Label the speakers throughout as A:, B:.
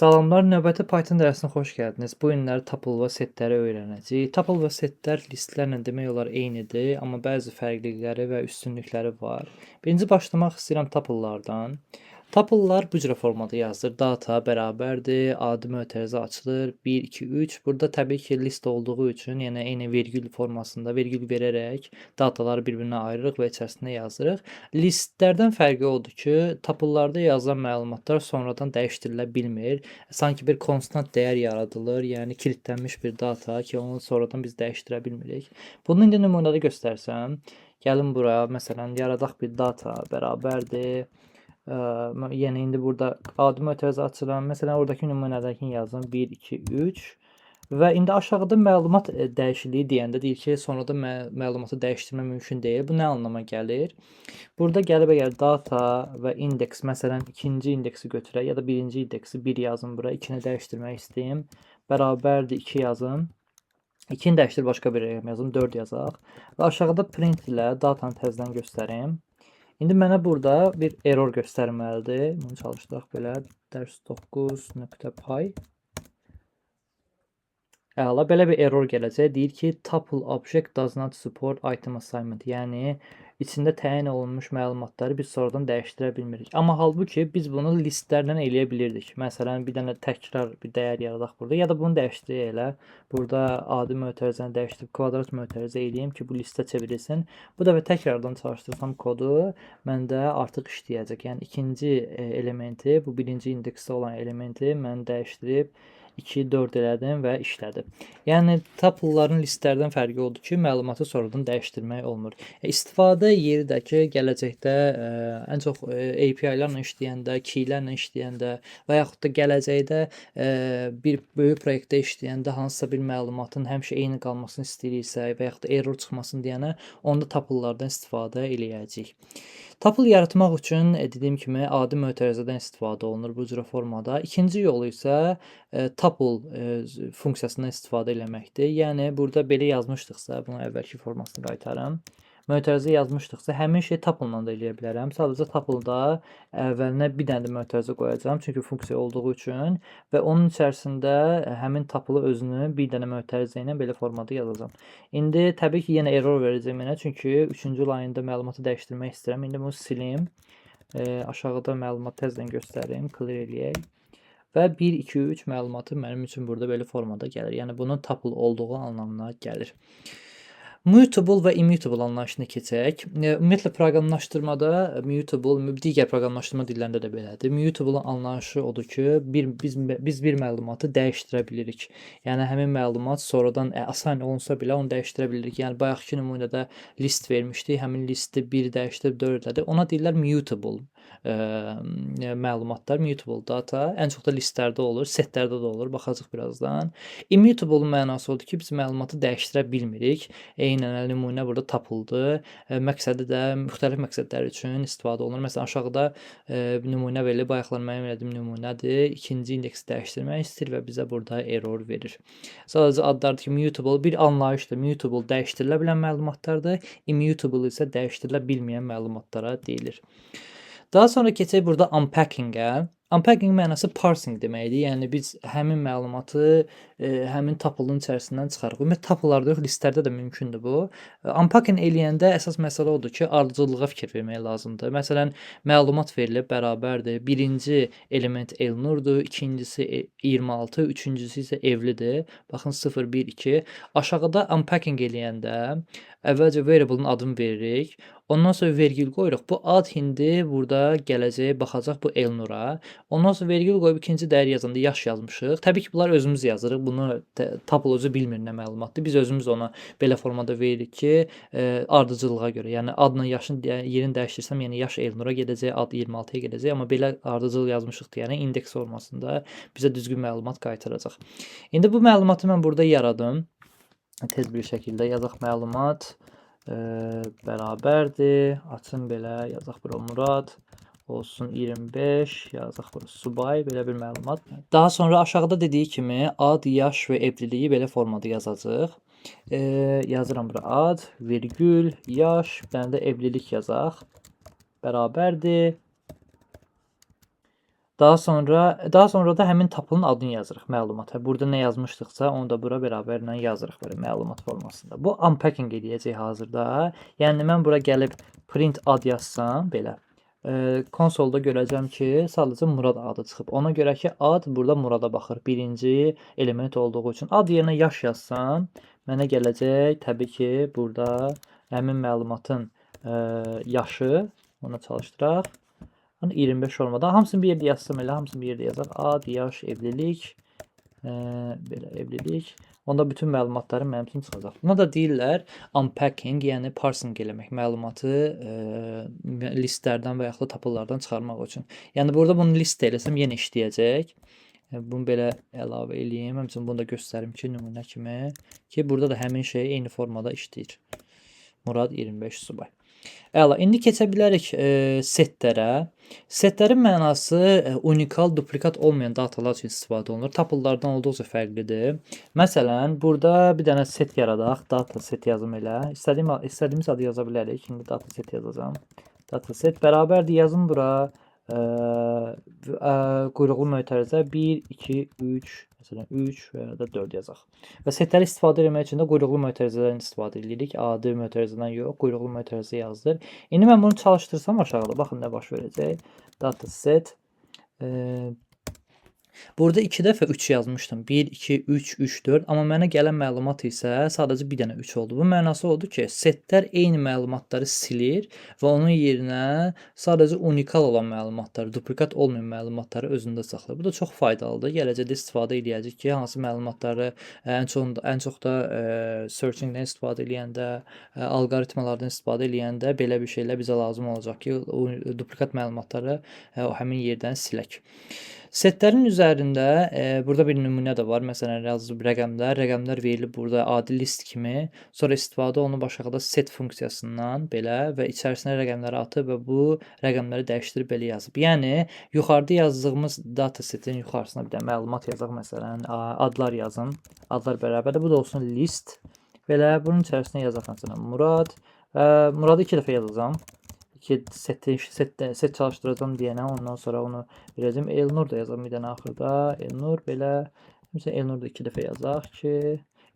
A: Salamlar, növbəti Python dərsinə xoş gəldiniz. Bu günləri tuple və setləri öyrənəcəyik. Tuple və setlər listlərlə demək olar eynidir, amma bəzi fərqlilikləri və üstünlükləri var. Birinci başlamaq istəyirəm tuplelardan. Tuplelar bu cür formada yazılır. Data bərabərdir, adi mötərizə açılır, 1, 2, 3. Burada təbii ki, list olduğu üçün, yəni eyni vergül formasında vergül verərək dataları bir-birinə ayırırıq və içərisində yazırıq. Listlərdən fərqi odur ki, tuplelarda yazılan məlumatlar sonradan dəyişdirilə bilmir. Sanki bir konstant dəyər yaradılır, yəni kilidlənmiş bir data ki, onu sonradan biz dəyişdirə bilmirik. Bunu indi nümunədə göstərsəm, gəlin bura, məsələn, yaradaq bir data bərabərdir. Yəni indi burada adi mötərizə açıram. Məsələn, oradakı nümunədəki yazım 1, 2, 3. Və indi aşağıda məlumat dəyişikliyi deyəndə deyir ki, sonradan məlumatı dəyişdirmə mümkün deyil. Bu nə anlama gəlir? Burada gəlib əgər data və indeks, məsələn, ikinci indeksi götürək ya da birinci indeksi 1 yazın bura, 2-ni dəyişdirmək istəyim. Bərabərdir 2 yazın. 2-ni dəyişdir, başqa bir rəqəm yazım, 4 yazaq. Və aşağıda print ilə datanı təzədən göstərim. İndi mənə burada bir error göstərməlidir. Bunu çalışdıraq belə. ders9.py Əla, belə bir error gələcək. Deyir ki, tuple object does not support item assignment. Yəni, içində təyin olunmuş məlumatları biz sonradan dəyişdirə bilmirik. Amma halbuki biz bunu listlərlə eləyə bilirdik. Məsələn, bir dənə təkrar bir dəyər yaradaq burada. Ya da bunu dəyişdirək elə. Burada adi mötərizəni dəyişdirib kvadrat mötərizə eləyim ki, bu listə çevrilsin. Bu dəfə təkrardan çalışdırsam kodu məndə artıq işləyəcək. Yəni, ikinci elementi, bu birinci indeksdə olan elementi mən dəyişdirib 2, 4 elədim və işlədi. Yəni, tuple'ların listlərdən fərqi odur ki, məlumatı sonradan dəyişdirmək olmur. İstifadə yeri də ki, gələcəkdə ən çox API-lərlə işləyəndə, keylərlə işləyəndə və yaxud da gələcəkdə bir böyük proyektdə işləyəndə hansısa bir məlumatın həmişə eyni qalmasını istəyiriksə və yaxud da error çıxmasın deyənə, onda tuple'lardan istifadə eləyəcəyik. Tuple yaratmaq üçün dediyim kimi adi mötərizədən istifadə olunur bu cür formada. İkinci yolu isə tuple funksiyasından istifadə eləməkdir. Yəni burada belə yazmışdıqsa, bunu əvvəlki formasına qaytarım. Mötərizə yazmışdıqsa, həmin şey tuple-la da eləyə bilərəm. Sadəcə tuple-da əvvəlinə bir dənə də mötərizə qoyacağam, çünki funksiya olduğu üçün və onun içərisində həmin tuple özünü bir dənə mötərizə ilə belə formada yazacağam. İndi təbii ki, yenə error verəcək mənə, çünki 3-cü layında məlumatı dəyişdirmək istəyirəm. İndi bunu silim. Aşağıda məlumatı təzədən göstərim, clear eləyək. Və 1, 2, 3 məlumatı mənim üçün burada belə formada gəlir. Yəni, bunun tuple olduğu anlamına gəlir. Mutable və immutable anlayışına keçək. Ümumiyyətlə, proqramlaşdırmada mutable, digər proqramlaşdırma dillərində də belədir. Mutable anlayışı odur ki, biz bir məlumatı dəyişdirə bilirik. Yəni, həmin məlumat sonradan assign olunsa belə onu dəyişdirə bilirik. Yəni, bayaqki nümunədə list vermişdik, həmin listi 1 dəyişdirib 4 elədi. Ona deyirlər mutable məlumatlar, mutable data. Ən çox da listlərdə olur, setlərdə də olur. Baxacaq birazdan. Immutable mənası odur ki, biz məlumatı dəyişdirə bilmirik. Eynən nümunə burada tapıldı. Məqsədi də müxtəlif məqsədlər üçün istifadə olunur. Məsələn, aşağıda nümunə verilib, bayaqlar mənim elədiyim nümunədir. İkinci indeksi dəyişdirmək istəyir və bizə burada error verir. Sadəcə adlardır ki, mutable bir anlayışdır. Mutable dəyişdirilə bilən məlumatlardır. Immutable isə dəyişdirilə bilməyən məlumatlara deyilir. Daha sonra keçək burada unpacking-ə. Unpacking mənası parsing deməkdir. Yəni biz həmin məlumatı həmin tuple-ın içərisindən çıxarırıq. Ümumiyyətlə tuple-larda yox, listlərdə də mümkündür bu. Unpacking eləyəndə əsas məsələ odur ki, ardıcıllığa fikir vermək lazımdır. Məsələn, məlumat verilib bərabərdir. Birinci element Elnurdur, ikincisi 26, üçüncüsü isə evlidir. Baxın 0, 1, 2. Aşağıda unpacking eləyəndə əvvəlcə variable-ın adını veririk. Ondan sonra vergül qoyuruq. Bu ad indi burada gələcək, baxacaq bu Elnura. Ondan sonra vergül qoyub ikinci dəyər yazanda yaş yazmışıq. Təbii ki, bunlar özümüz yazırıq. Bunu tuple özü bilmir nə məlumatdır. Biz özümüz ona belə formada veririk ki, ardıcıllığa görə. Yəni adla yaşın yerini dəyişdirsəm, yəni yaş Elnura gedəcək, ad 26-ya gedəcək, amma belə ardıcıl yazmışıq deyənə indeks formasında bizə düzgün məlumat qaytaracaq. İndi bu məlumatı mən burada yaradım. Tez bir şəkildə yazaq məlumat bərabərdir. Açın belə, yazaq bura Murad. Olsun 25, yazaq bura subay, belə bir məlumat. Daha sonra aşağıda dediyi kimi ad, yaş və evliliyi belə formada yazacaq. Yazıram bura ad, virgül, yaş, bir dənə də evlilik yazaq. Bərabərdir. Daha sonra da həmin tapılın adını yazırıq məlumata. Burada nə yazmışdıqsa, onu da bura bərabərlə yazırıq belə məlumat formasında. Bu unpacking eləyəcək hazırda. Yəni mən bura gəlib print ad yazsam belə, konsolda görəcəm ki, sadəcə Murad adı çıxıb. Ona görə ki, ad burada Murada baxır. Birinci element olduğu üçün. Ad yerinə yaş yazsam, mənə gələcək təbii ki, burada həmin məlumatın yaşı, ona çalışdıraq. 25 olmadan hamısını bir yerdə yazsam elə, hamısını bir yerdə yazaq. Ad, yaş, evlilik, belə evlilik. Onda bütün məlumatları mənim üçün çıxacaq. Buna da deyirlər unpacking, yəni parsing eləmək, məlumatı listlərdən və yaxud da tapıllardan çıxarmaq üçün. Yəni burada bunu list eləsəm yenə işləyəcək. Bunu belə əlavə eləyim. Həmçinin bunu da göstərim ki, nümunə kimi ki, burada da həmin şey eyni formada işləyir. Murad 25 subay. Əla, indi keçə bilərik setlərə. Setlərin mənası unikal, duplikat olmayan datalar üçün istifadə olunur. Tapıllardan olduqca fərqlidir. Məsələn, burada bir dənə set yaradaq. Data set yazım elə. İstədiyimiz adı yaza bilərik. İndi data set yazacağam. Data set bərabərdir. Yazım bura. Quyruqlu mötərizə 1, 2, 3, məsələn 3 və ya da 4 yazaq. Və setləri istifadə etmək üçün də quyruqlu mötərizədən istifadə edirik. Adi mötərizədən yox, quyruqlu mötərizə yazdır. İndi mən bunu çalışdırsam aşağıda, baxın nə baş verəcək. Data set. Burada 2 dəfə 3 yazmışdım. 1, 2, 3, 3, 4. Amma mənə gələn məlumat isə sadəcə bir dənə 3 oldu. Bu mənası odur ki, setlər eyni məlumatları silir və onun yerinə sadəcə unikal olan məlumatları, duplikat olmayan məlumatları özündə saxlayır. Bu da çox faydalıdır. Gələcəkdə istifadə edəcəyik ki, hansı məlumatları ən çox da searchingdən istifadə edəndə, alqoritmalardan istifadə edəndə belə bir şeylər bizə lazım olacaq ki, duplikat məlumatları o həmin yerdən silək. Setlərin üzərində burada bir nümunə də var. Məsələn, yazılıb rəqəmlər verilib burada adi list kimi. Sonra istifadə olunub aşağıda set funksiyasından belə və içərisinə rəqəmləri atıb və bu rəqəmləri dəyişdirib belə yazıb. Yəni yuxarıda yazdığımız data setin yuxarısına bir də məlumat yazaq. Məsələn, adlar yazın. Adlar bərabərdir. Bu da olsun list. Belə bunun içərisinə yazaq məsələn Murad. Muradı 2 dəfə yazacağam. Set çalışdıracağım deyənə, ondan sonra onu verəcəm. Elnur da yazalım bir dənə axırda. Elnur belə. Məsələn, Elnur da 2 dəfə yazaq ki,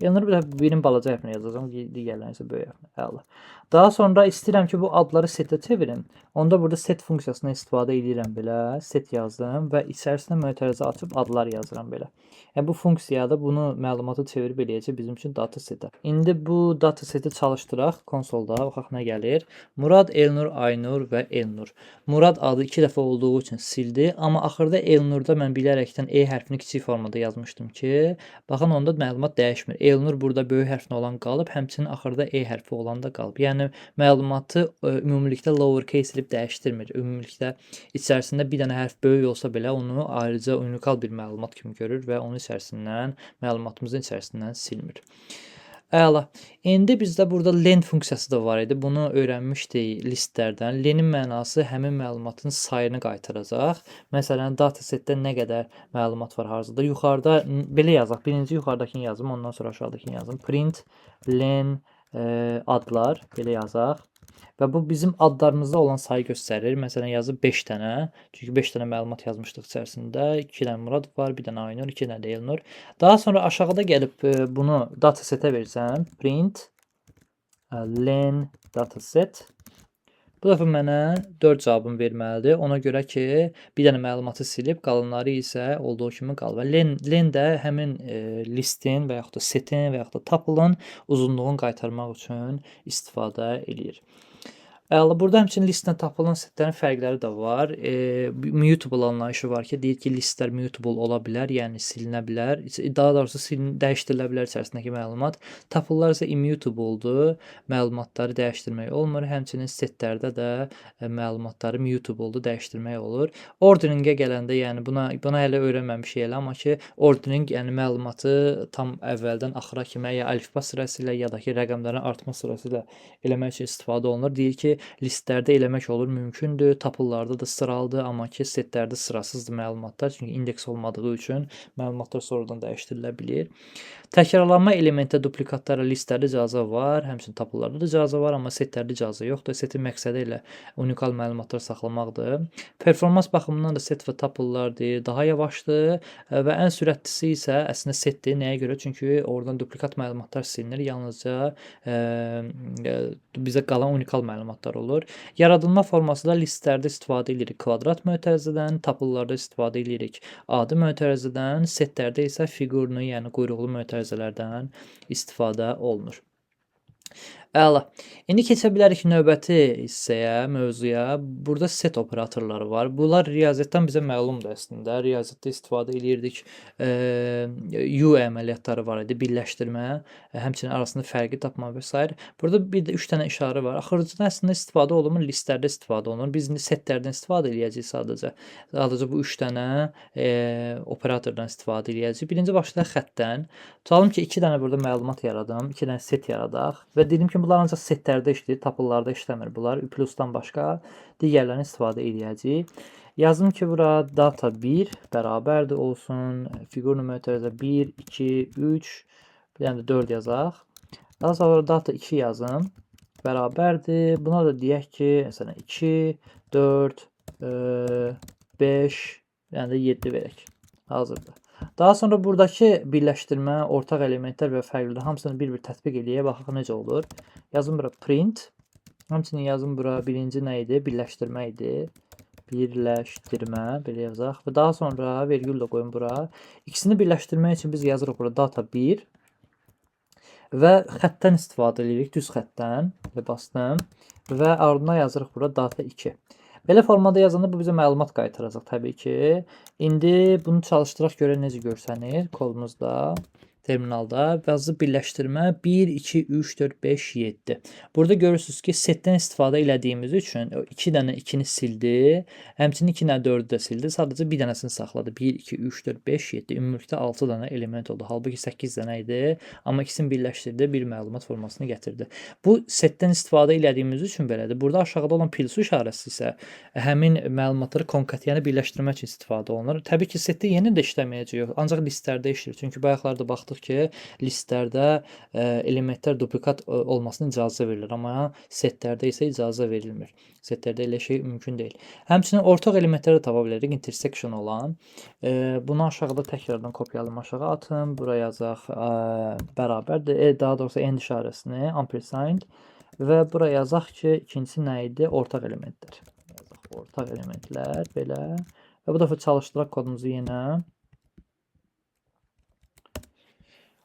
A: Elnur bir dəfə birinin balaca hərfini yazacağam, digərlərini isə böyük hərfini. Əla. Daha sonra istəyirəm ki, bu adları setə çevirim. Onda burada set funksiyasından istifadə edirəm belə. Set yazdım və içərisinə mötərizə açıb adlar yazıram belə. Yəni bu funksiyada bunu məlumatı çevirib eləyəcək bizim üçün data setə. İndi bu data seti çalışdıraq konsolda. Baxaq nə gəlir. Murad, Elnur, Aynur və Elnur. Murad adı 2 dəfə olduğu üçün sildi, amma axırda Elnurda mən bilərəkdən E hərfini kiçik formada yazmışdım ki, baxın onda məlumat dəyişmir. Elnur burada böyük hərflə olan qalıb, həmçinin axırda E hərfi olan da qalıb. Yəni məlumatı ümumilikdə lowercase edib dəyişdirmir. Ümumilikdə içərisində bir dənə hərf böyük olsa belə onu ayrıca unikal bir məlumat kimi görür və onun içərisindən, məlumatımızın içərisindən silmir. Əla. İndi bizdə burada len funksiyası da var idi. Bunu öyrənmişdik listlərdən. Lenin mənası həmin məlumatın sayını qaytaracaq. Məsələn, datasetdə nə qədər məlumat var hazırda? Yuxarıda belə yazaq. Birinci yuxarıdakını yazım, ondan sonra aşağıdakını yazım. Print len adlar belə yazaq. Və bu bizim adlarımızda olan sayı göstərir. Məsələn, yazıb 5 dənə. Çünki 5 dənə məlumat yazmışdıq içərisində. 2 dənə Murad var, bir dənə Aynur, 2 dənə də Elnur. Daha sonra aşağıda gəlib bunu datasetə versəm, print len dataset. Bu dəfə mənə 4 cavabını verməlidir. Ona görə ki, bir dənə məlumatı silib, qalanları isə olduğu kimi qalır. Və len də həmin listin və yaxud da setin və yaxud da tapılın uzunluğunu qaytarmaq üçün istifadə edir. Əla, burada həmçinin listdən tapılan setlərin fərqləri də var. Mutable anlayışı var ki, deyir ki, listlər mutable ola bilər, yəni silinə bilər. Daha doğrusu dəyişdirilə bilər içərisindəki məlumat. Tapıllar isə immutable'dur. Məlumatları dəyişdirmək olmur. Həmçinin setlərdə də məlumatları mutable'dur, dəyişdirmək olur. Orderingə gələndə, yəni buna hələ öyrənməmişik elə, amma ki, ordering yəni məlumatı tam əvvəldən axıra kimi ya əlifba sırası ilə ya da ki, rəqəmlərin artma sırası ilə eləmək üçün istifadə olunur. Deyir ki, listlərdə eləmək olur, mümkündür. Tapıllarda da sıralıdır, amma ki setlərdə sırasızdır məlumatlar. Çünki indeks olmadığı üçün məlumatlar sonradan dəyişdirilə bilir. Təkrarlanma elementə duplikatlara listlərdə icazə var, həmçinin tapıllarda da icazə var, amma setlərdə icazə yoxdur. Setin məqsədi elə unikal məlumatlar saxlamaqdır. Performans baxımından da set və tapıllardır, daha yavaşdır və ən sürətlisi isə əslində setdir. Nəyə görə? Çünki oradan duplikat məlumatlar silinir, yalnızca bizə qalan unikal məlumatlar olur. Yaradılma forması da listlərdə istifadə edirik kvadrat mötərizədən, tapıllarda istifadə edirik adi mötərizədən, setlərdə isə fiqurlu, yəni quyruqlu mötərizələrdən istifadə olunur. Əla. İndi keçə bilərik növbəti hissəyə, mövzuya. Burada set operatorları var. Bunlar riyaziyyatdan bizə məlumdur əslində. Riyaziyyatda istifadə edirdik. U əməliyyatları var idi, birləşdirmə, həmçinin arasında fərqi tapma və s. Burada bir də 3 dənə işarə var. Axırıncıdan əslində istifadə olunmur, listlərdə istifadə olunur. Biz indi setlərdən istifadə edəcəyik sadəcə. Sadəcə bu 3 dənə operatordan istifadə edəcəyik. Birinci başda xəttdən. Tutalım ki, 2 dənə burada məlumat yaradım, 2 dənə set yaradaq və dedim ki, bunlar ancaq setlərdə işləyir, tapıllarda işləmir bunlar. Plusdan başqa digərlərini istifadə edəcəyik. Yazım ki, bura data 1 bərabərdir olsun, fiqurlu mötərizə 1, 2, 3, bir dənə də 4 yazaq. Daha sonra data 2 yazım, bərabərdir. Buna da deyək ki, məsələn 2, 4, 5, yəni də 7 verək. Hazırdır. Daha sonra buradakı birləşdirmə, ortaq elementlər və fərqləri hamısını bir-bir tətbiq edək, baxaq necə olur. Yazım bura print. Həmçinin yazım bura birinci nə idi? Birləşdirmə idi. Birləşdirmə, belə yazaq. Və daha sonra vergül də qoyun bura. İkisini birləşdirmək üçün biz yazırıq bura data 1 və xəttdən istifadə edirik, düz xəttdən. Belə bastım və ardına yazırıq bura data 2. Belə formada yazanda bu bizə məlumat qaytaracaq təbii ki. İndi bunu çalışdıraq görək necə görsənir kodumuzda, terminalda. Yazı birləşdirmə 1, 2, 3, 4, 5, 7. Burada görürsünüz ki, setdən istifadə elədiyimiz üçün 2 dənə 2-ni sildi, həmçinin 2 dənə 4-ü də sildi. Sadəcə bir dənəsini saxladı. 1, 2, 3, 4, 5, 7. Ümumilikdə 6 dənə element oldu. Halbuki 8 dənə idi, amma ikisini birləşdirdi, bir məlumat formasını gətirdi. Bu setdən istifadə elədiyimiz üçün belədir. Burada aşağıda olan pilsu işarəsi isə həmin məlumatları konkatenə birləşdirmək üçün istifadə olunur. Təbii ki, setdə yeni də işləməyəcək, ancaq listlərdə işləyir. Çünki bayaqlarda baxdıq ki, listlərdə elementlər duplikat olmasına icazə verilir, amma setlərdə isə icazə verilmir. Setlərdə elə şey mümkün deyil. Həmçinin ortaq elementləri də tapa bilərik, intersection olan. Bunu aşağıda təkrardan kopyalım, aşağı atım. Buraya yazaq bərabərdir, daha doğrusu end işarəsini, ampersand və buraya yazaq ki, ikincisi nə idi? Ortaq elementlər. Yazaq ortaq elementlər, belə. Və bu dəfə çalışdıraq kodumuzu yenə.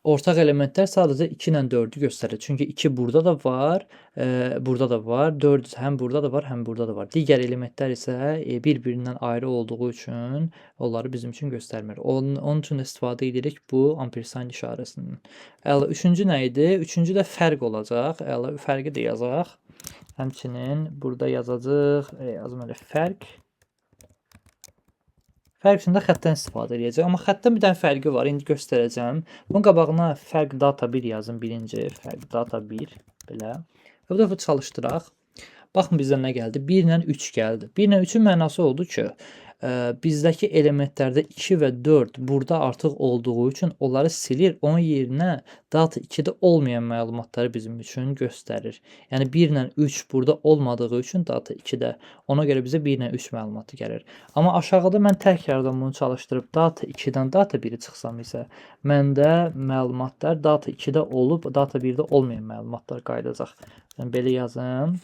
A: Ortaq elementlər sadəcə 2 ilə 4-ü göstərir. Çünki 2 burada da var, burada da var. 4 həm burada da var, həm burada da var. Digər elementlər isə bir-birindən ayrı olduğu üçün onları bizim üçün göstərmir. Onun üçün istifadə edirik bu ampersand işarəsindən. Əla, üçüncü nə idi? Üçüncü də fərq olacaq. Əla, fərqi də yazaq. Həmçinin burada yazacaq, yazım elə fərq. Fərq üçün də xəttdən istifadə edəcək. Amma xəttdən bir dənə fərqi var. İndi göstərəcəm. Bunun qabağına fərq data 1 yazın birinci. Fərq data 1. Belə. Və bu dəfə çalışdıraq. Baxın bizdə nə gəldi? 1 ilə 3 gəldi. 1 ilə 3-ün mənası oldu ki, bizdəki elementlərdə 2 və 4 burada artıq olduğu üçün onları silir. Onun yerinə data 2-də olmayan məlumatları bizim üçün göstərir. Yəni 1 ilə 3 burada olmadığı üçün data 2-də. Ona görə bizə 1 ilə 3 məlumatı gəlir. Amma aşağıda mən təkrardan bunu çalışdırıb data 2-dən data 1-i çıxsam isə məndə məlumatlar data 2-də olub, data 1-də olmayan məlumatlar qayıdacaq. Yəni belə yazım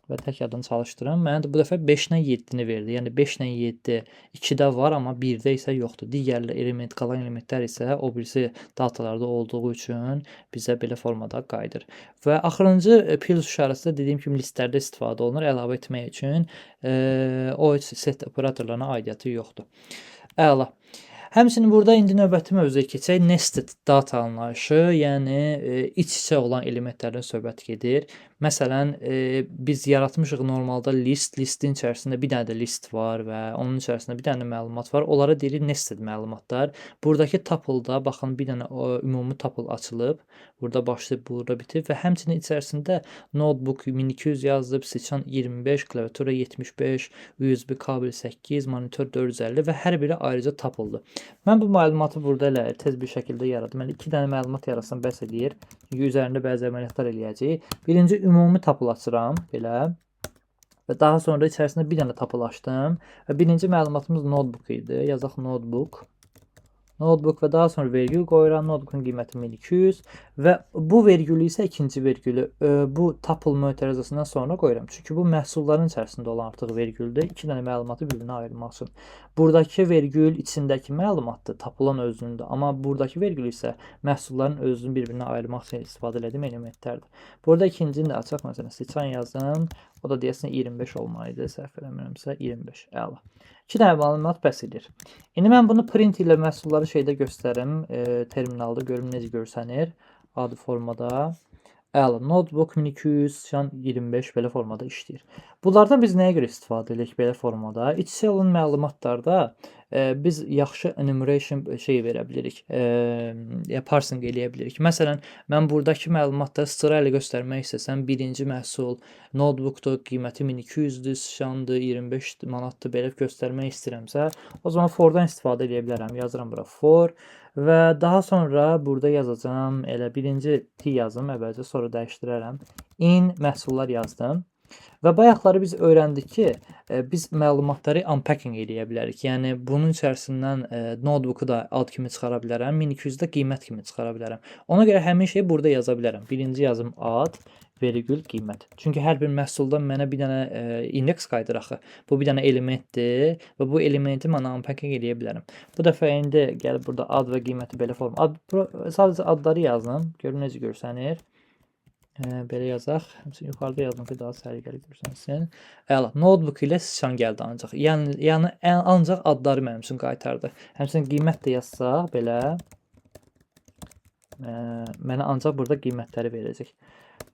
A: və təkrardan çalışdırım. Mənə də bu dəfə 5 ilə 7-ni verdi. Yəni 5 ilə 7 2-də var, amma 1-də isə yoxdur. Digər element, qalan elementlər isə o birisi datalarda olduğu üçün bizə belə formada qayıdır. Və axırıncı plus işarəsi də dediyim kimi listlərdə istifadə olunur əlavə etmək üçün. O set operatorlarına aidiyyəti yoxdur. Əla. Həmçinin burada indi növbəti mövzuya keçək. Nested data anlayışı, yəni iç-içə olan elementlərdən söhbət gedir. Məsələn, biz yaratmışıq normalda listin içərisində bir dənə də list var və onun içərisində bir dənə məlumat var. Onlara deyirik nested məlumatlar. Buradakı tuple-da baxın bir dənə ümumi tuple açılıb. Burada başlayıb, burada bitib və həmçinin içərisində notebook 1200 yazılıb, sıçan 25, klaviatura 75, USB kabel 8, monitor 450 və hər biri ayrıca tuple-dur. Mən bu məlumatı burada elə tez bir şəkildə yaradım. Yəni 2 dənə məlumat yaratsam bəs eləyir. Çünki üzərində bəzi əməliyyatlar eləyəcəyik. Birinci ümumi tuple açıram belə və daha sonra içərisində bir dənə tuple açdım və birinci məlumatımız notebook idi. Yazaq notebook. Notebook və daha sonra vergül qoyuram. Notebookun qiyməti 1200 və bu vergülü isə ikinci vergülü bu tuple mötərizəsindən sonra qoyuram. Çünki bu məhsulların içərisində olan artıq vergüldür. 2 dənə məlumatı bir-birinə ayırmaq üçün. Buradakı vergül içindəki məlumatdır, tuple'ın özündə. Amma buradakı vergül isə məhsulların özünü bir-birinə ayırmaq üçün istifadə etdiyim elementlərdir. Burada ikincini də açaq. Məsələn, seçən yazdım. O da deyəsən 25 olmalıdır. Səhv eləmirəmsə 25. Əla. 2 dənə məlumat bəs edir. İndi mən bunu print ilə məhsulları şeydə göstərim, terminalda görüm necə görsənir. Adi formada. Əla, notebook 1200, 25 belə formada işləyir. Bunlardan biz nəyə görə istifadə edirik belə formada? İç-içə olan məlumatlarda biz yaxşı enumeration şey verə bilirik. Parsing eləyə bilirik. Məsələn, mən buradakı məlumatları sırayla göstərmək istəsəm, birinci məhsul notebookdur, qiyməti 1200-dür, şandır, 25 manatdır belə göstərmək istəyirəmsə, o zaman fordan istifadə edə bilərəm. Yazıram bura for və daha sonra burada yazacağam, elə birinci T yazım əvvəlcə, sonra dəyişdirərəm. In məhsullar yazdım. Və bayaqları biz öyrəndik ki, biz məlumatları unpacking eləyə bilərik. Yəni bunun içərisindən notebooku da ad kimi çıxara bilərəm, 1200 də qiymət kimi çıxara bilərəm. Ona görə həmin şeyi burada yaza bilərəm. Birinci yazım ad, vergül, qiymət. Çünki hər bir məhsuldan mənə bir dənə indeks qayıdır axı. Bu bir dənə elementdir və bu elementi mən unpacking eləyə bilərəm. Bu dəfə indi gəlib burada ad və qiyməti belə forma. Sadəcə adları yazdım. Görün necə görsənir. Belə yazaq. Həmçinin yuxarıda yazdım ki, daha səliqəli görsənsin. Əla. Notebook ilə sıçan gəldi ancaq. Yəni ancaq adları mənim üçün qaytardı. Həmçinin qiymət də yazsaq belə mənə ancaq burada qiymətləri verəcək.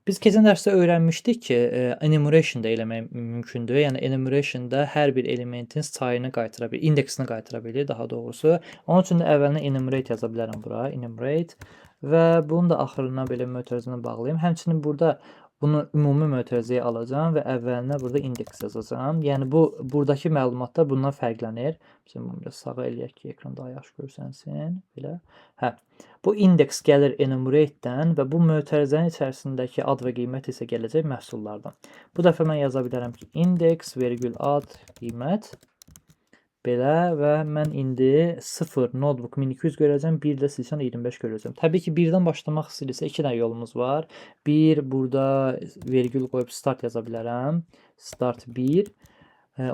A: Biz keçən dərsdə öyrənmişdik ki, enumeration da eləmək mümkündür. Yəni enumeration-da hər bir elementin sayını qaytara bilir, indeksini qaytara bilir daha doğrusu. Onun üçün də əvvəlinə enumerate yaza bilərəm bura, enumerate və bunu da axırına belə mötərizəni bağlayım. Həmçinin burada bunu ümumi mötərizəyə alacağam və əvvəlinə burada indeks yazacağam. Yəni buradakı məlumatlar bundan fərqlənir. Bizim bunu biraz sağa eləyək ki, ekran daha yaxşı görsənsin. Belə. Hə. Bu indeks gəlir enumerate-dən və bu mötərizənin içərisindəki ad və qiymət isə gələcək məhsullardan. Bu dəfə mən yaza bilərəm ki, indeks vergül ad qiymət belə və mən indi 0 notebook 1200 görəcəm, 1 də silsən 25 görəcəm. Təbii ki, 1-dən başlamaq istəyirsə 2 dənə yolumuz var. 1 burada vergül qoyub start yaza bilərəm. Start 1.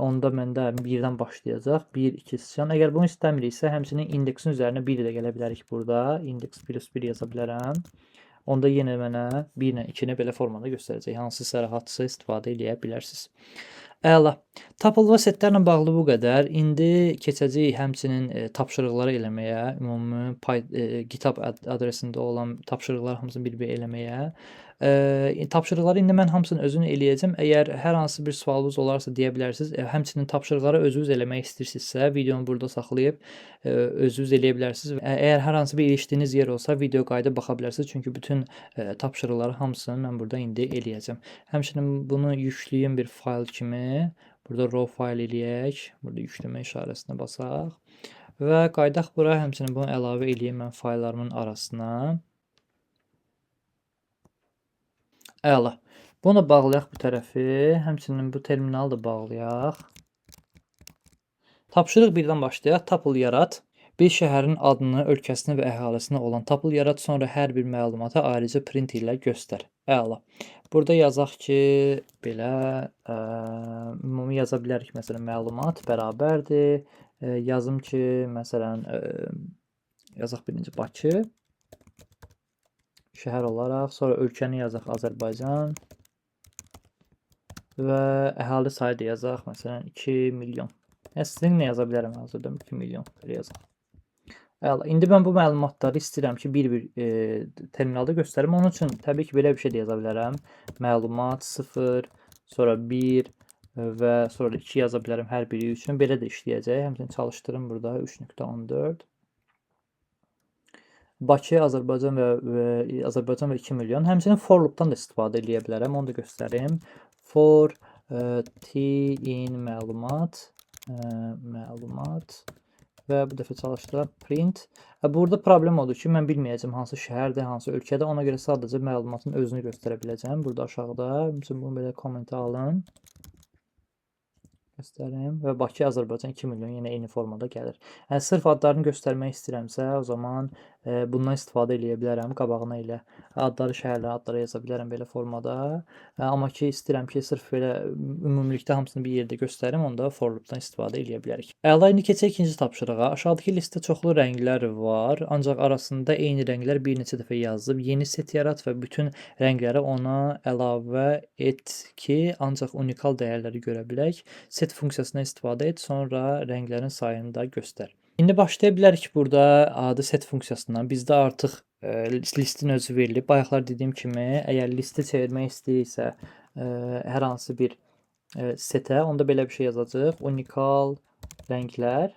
A: Onda məndə 1-dən başlayacaq. 1, 2 silsən. Əgər bunu istəmiriksə, həmçinin indeksin üzərinə 1 ilə gələ bilərik burada. Indeks +1 yaza bilərəm. Onda yenə mənə 1 ilə 2-ni belə formada göstərəcək. Hansısa rahatsa istifadə edə bilərsiniz. Əla. Tuple və setlərlə bağlı bu qədər. İndi keçəcəyik həmçinin tapşırıqları eləməyə, ümumi GitHub adresində olan tapşırıqlar hamısını bir-bir eləməyə. Tapşırıqları indi mən hamısını özüm eləyəcəm. Əgər hər hansı bir sualınız olarsa deyə bilərsiniz. Həmçinin tapşırıqları özünüz eləmək istəyirsinizsə, videonu burada saxlayıb özünüz eləyə bilərsiniz. Əgər hər hansı bir ilişdiyiniz yer olsa, video qayda baxa bilərsiniz. Çünki bütün tapşırıqları hamısını mən burada indi eləyəcəm. Həmçinin bunu yükləyim bir fayl kimi. Burada raw fayl eləyək. Burada yükləmə işarəsinə basaq. Və qaydaq bura, həmçinin bunu əlavə eləyim mən fayllarımın arasına. Əla. Bunu bağlayaq bu tərəfi. Həmçinin bu terminalı da bağlayaq. Tapşırıq 1-dən başlayaq. Tuple yarat. Bir şəhərin adını, ölkəsini və əhalisini olan tuple yarat. Sonra hər bir məlumatı ayrıca print ilə göstər. Əla. Burada yazaq ki, belə ümumi yaza bilərik. Məsələn, məlumat bərabərdir. Yazım ki, məsələn, yazaq birinci Bakı. Şəhər olaraq, sonra ölkəni yazaq Azərbaycan və əhali sayı da yazaq, məsələn 2 milyon. Sizin nə yaza bilərəm hazırda 2 milyon belə yazaq. Əla. İndi mən bu məlumatları istəyirəm ki, bir-bir terminalda göstərim. Onun üçün təbii ki, belə bir şey də yaza bilərəm. Məlumat 0, sonra 1 və sonra 2 yaza bilərəm hər biri üçün. Belə də işləyəcək. Həmçinin çalışdırım burada 3.14. Bakı, Azərbaycan və 2 milyon. Həmçinin for loop'dan da istifadə edə bilərəm. Onu da göstərim. For t in məlumat və bu dəfə çalışdıraq print. Burada problem odur ki, mən bilməyəcəm hansı şəhərdir, hansı ölkədə. Ona görə sadəcə məlumatın özünü göstərə biləcəm. Burada aşağıda. Məsələn, bunu belə kommentə alın. Göstərim və Bakı, Azərbaycan 2 milyon yenə eyni formada gəlir. Yəni sırf adlarını göstərmək istəyirəmsə, o zaman bundan istifadə edə bilərəm. Qabağına elə adları, şəhərləri, adları yaza bilərəm belə formada. Amma ki istəyirəm ki, sırf belə ümumilikdə hamısını bir yerdə göstərim, onda for loop'dan istifadə edə bilərik. Əla, indi keçək ikinci tapşırığa. Aşağıdakı listdə çoxlu rənglər var, ancaq arasında eyni rənglər bir neçə dəfə yazılıb. Yeni set yarat və bütün rəngləri ona əlavə et ki, ancaq unikal dəyərləri görə bilək. Set funksiyasından istifadə et, sonra rənglərin sayını da göstər. İndi başlaya bilərik burada adi set funksiyasından. Bizdə artıq listin özü verilib. Bayaqlar dediyim kimi, əgər listi çevirmək istəyirsə hər hansı bir setə, onda belə bir şey yazacaq. Unikal rənglər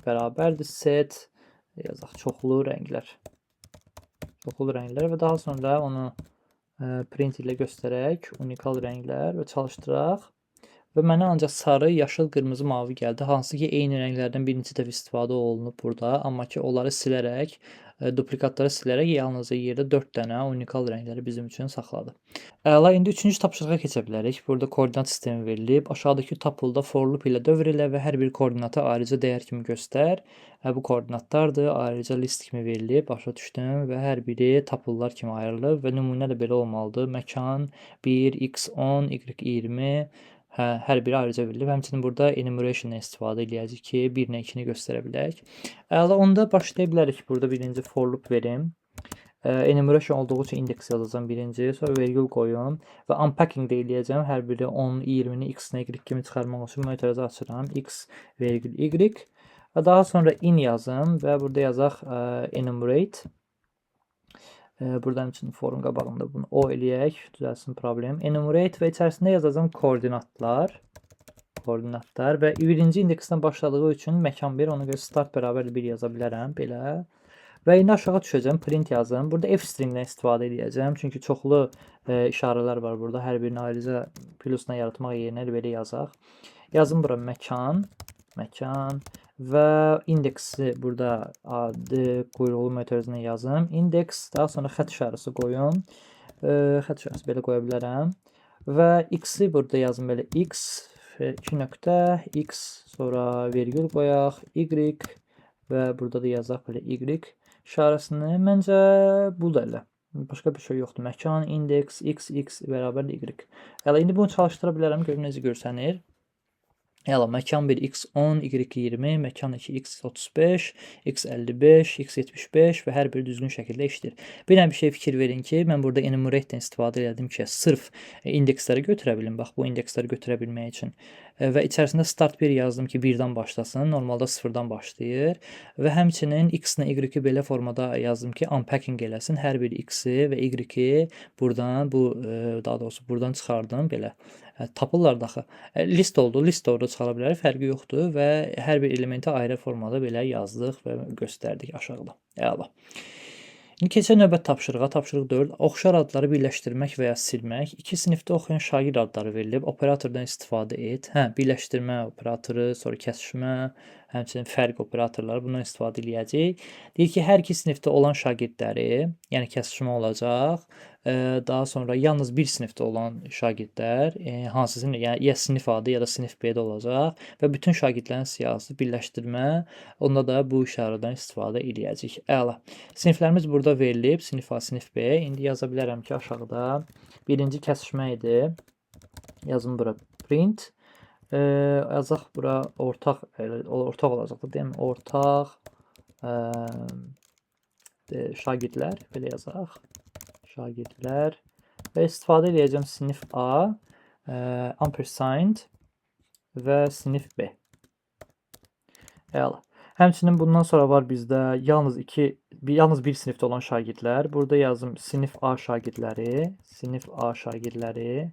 A: bərabərdir set yazaq çoxlu rənglər. Çoxlu rənglər və daha sonra onu print ilə göstərək. Unikal rənglər və çalışdıraq. Və mənə ancaq sarı, yaşıl, qırmızı, mavi gəldi. Hansı ki, eyni rənglərdən bir neçə dəfə istifadə olunub burada. Amma ki, onları silərək, duplikatları silərək yalnızca yerdə 4 dənə unikal rəngləri bizim üçün saxladı. Əla, indi üçüncü tapşırığa keçə bilərik. Burada koordinat sistemi verilib. Aşağıdakı tapılda for loop ilə dövr elə və hər bir koordinatı ayrıca dəyər kimi göstər. Bu koordinatlardır. Ayrıca list kimi verilib. Başa düşdüm və hər biri tapıllar kimi ayrılıb və nümunə də belə olmalıdır. Məkan 1, x10, y20 hər biri ayrıca verilib. Həmçinin burada enumeration-dan istifadə edəcəyik ki, 1-nə 2-ni göstərə bilək. Əla, onda başlaya bilərik. Burada birinci for loop verim. Enumeration olduğu üçün indeks yazacağam birinci, sonra vergül qoyum və unpacking də eləyəcəm. Hər biri 10, 20-ni x-nə y kimi çıxarmaq üçün mötərizə açıram. X vergül y və daha sonra in yazım və burada yazaq enumerate. Buradan üçün forun qabağında bunu o eləyək, düzəlsin problem. Enumerate və içərisində yazacağım koordinatlar və birinci indeksdən başladığı üçün məkan 1, ona görə start bərabər 1 yaza bilərəm, belə. Və indi aşağı düşəcəm, print yazım. Burada f-stringdən istifadə edəcəm, çünki çoxlu işarələr var burada. Hər birini ayrıca plusla yaratmaq yerinə belə yazaq. Yazım bura məkan və indeksi burada adı quyruqlu mötərizəsində yazım. İndeks, daha sonra xətt işarəsi qoyum. Xətt işarəsi belə qoya bilərəm. Və x-i burada yazım belə x, 2 nöqtə, x, sonra vergül qoyaq, y və burada da yazaq belə y işarəsini. Məncə bu da elə. Başqa bir şey yoxdur. Məkan, indeks, x bərabər y. Əla, indi bunu çalışdıra bilərəm, görün necə görsənir. Əla, məkan 1 x10, y20, məkan 2 x35, x55, x75 və hər biri düzgün şəkildə işləyir. Bir dənə bir şey fikir verin ki, mən burada enumerate-dən istifadə edim ki, sırf indeksləri götürə bilim. Bax, bu indeksləri götürə bilmək üçün. Və içərisində start 1 yazdım ki, 1-dən başlasın. Normalda 0-dan başlayır. Və həmçinin x-nə y-i belə formada yazdım ki, unpacking eləsin. Hər bir x-i və y-i buradan, daha doğrusu buradan çıxardım belə. Tapırlar da axı. List oldu, list orada çıxara bilər, fərqi yoxdur və hər bir elementi ayrı formada belə yazdıq və göstərdik aşağıda. Əla. İndi keçək növbət tapşırığa. Tapşırıq 4. Oxşar adları birləşdirmək və ya silmək. 2 sinifdə oxuyan şagird adları verilib. Operatordan istifadə et. Birləşdirmə operatoru, sonra kəsişmə, həmçinin fərq operatorları bundan istifadə edəcəyik. Deyir ki, hər iki sinifdə olan şagirdləri, yəni kəsişmə olacaq. Daha sonra yalnız bir sinifdə olan şagirdlər, hansısının, yəni ya sinif adı ya da sinif B-də olacaq və bütün şagirdlərin siyahısı birləşdirmə, onda da bu işarədən istifadə edəcəyik. Əla. Siniflərimiz burada verilib, sinif A, sinif B. İndi yaza bilərəm ki, aşağıda birinci kəsişmə idi. Yazım bura print. Yazaq bura ortaq olacaqdır, deyəm, ortaq şagirdlər, belə yazaq. Şagirdlər və istifadə edəcəm sinif A, ampersand və sinif B. Əla. Həmçinin bundan sonra var bizdə yalnız bir sinifdə olan şagirdlər. Burada yazım sinif A şagirdləri, sinif A şagirdləri.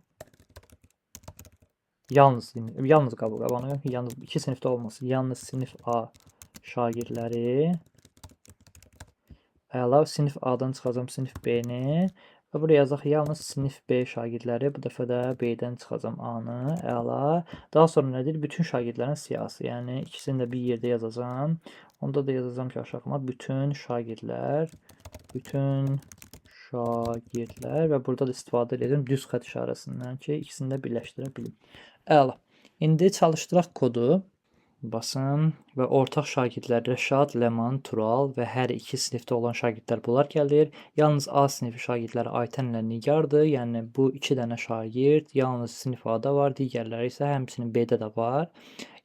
A: Yalnız qabağına yalnız 2 sinifdə olması. Yalnız sinif A şagirdləri. Əla, sinif A-dan çıxacam sinif B-ni və buraya yazaq yalnız sinif B şagirdləri. Bu dəfə də B-dən çıxacam A-nı. Əla. Daha sonra nədir? Bütün şagirdlərin siyahısı. Yəni ikisini də bir yerdə yazacağam. Onda da yazacağam ki, aşağıma bütün şagirdlər və burada da istifadə edirəm düz xətt işarəsindən ki, ikisini də birləşdirə bilim. Əla. İndi çalışdıraq kodu. Basın və ortaq şagirdlər Rəşad, Ləman, Tural və hər iki sinifdə olan şagirdlər bunlar gəlir. Yalnız A sinifi şagirdləri Aytən ilə Nigardır. Yəni bu 2 dənə şagird yalnız sinif A-da var, digərləri isə həmçinin B-də də var.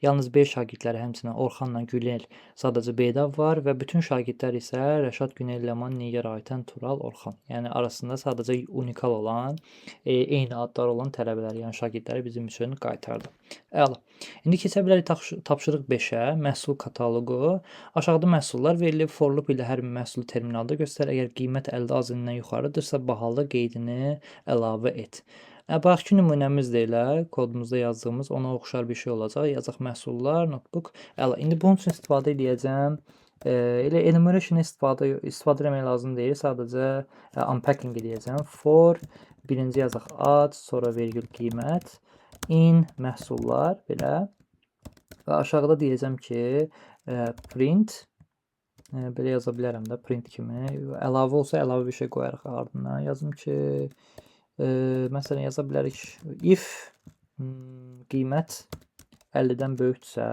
A: Yalnız B şagirdləri həmçinin Orxanla Günel sadəcə B-də var və bütün şagirdlər isə Rəşad, Günel, Ləman, Nigar, Aytən, Tural, Orxan. Yəni arasında sadəcə unikal olan, eyni adlar olan tələbələr, yəni şagirdləri bizim üçün qaytardı. Əla. İndi keçə bilərik tapşırıq 5-ə, məhsul kataloqu. Aşağıda məhsullar verilib, for loop ilə hər bir məhsulu terminalda göstər. Əgər qiymət 50 azından yuxarıdırsa, bahalı qeydini əlavə et. Bayaqki nümunəmiz də elə kodumuzda yazdığımız ona oxşar bir şey olacaq. Yazaq məhsullar, notebook. Əla. İndi bunun üçün istifadə edəcəm. Elə enumeration istifadə etmək lazım deyil. Sadəcə unpacking edəcəm. For birinci yazaq ad, sonra vergül qiymət, in məhsullar belə. Və aşağıda deyəcəm ki, print belə yaza bilərəm də print kimi. Əlavə olsa əlavə bir şey qoyarıq ardına. Yazım ki, məsələn yaza bilərik if qiymət 50-dən böyükdürsə,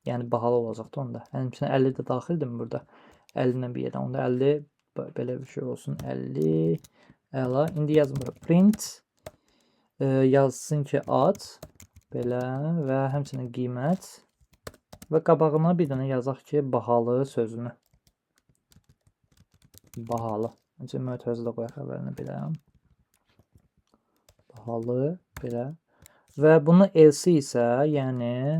A: yəni bahalı olacaqdı onda. Həmçinin 50 də daxildirmi burada? 50-lə bir yerdən. Onda 50 belə bir şey olsun. 50 əla. İndi yazım bura print yazsın ki ad belə və həmçinin qiymət və qabağına bir dənə yazaq ki bahalı sözünü. Bahalı. Necə mötərizə də qoyaq əvvəlinə belə. Bahalı belə. Və bunu else isə, yəni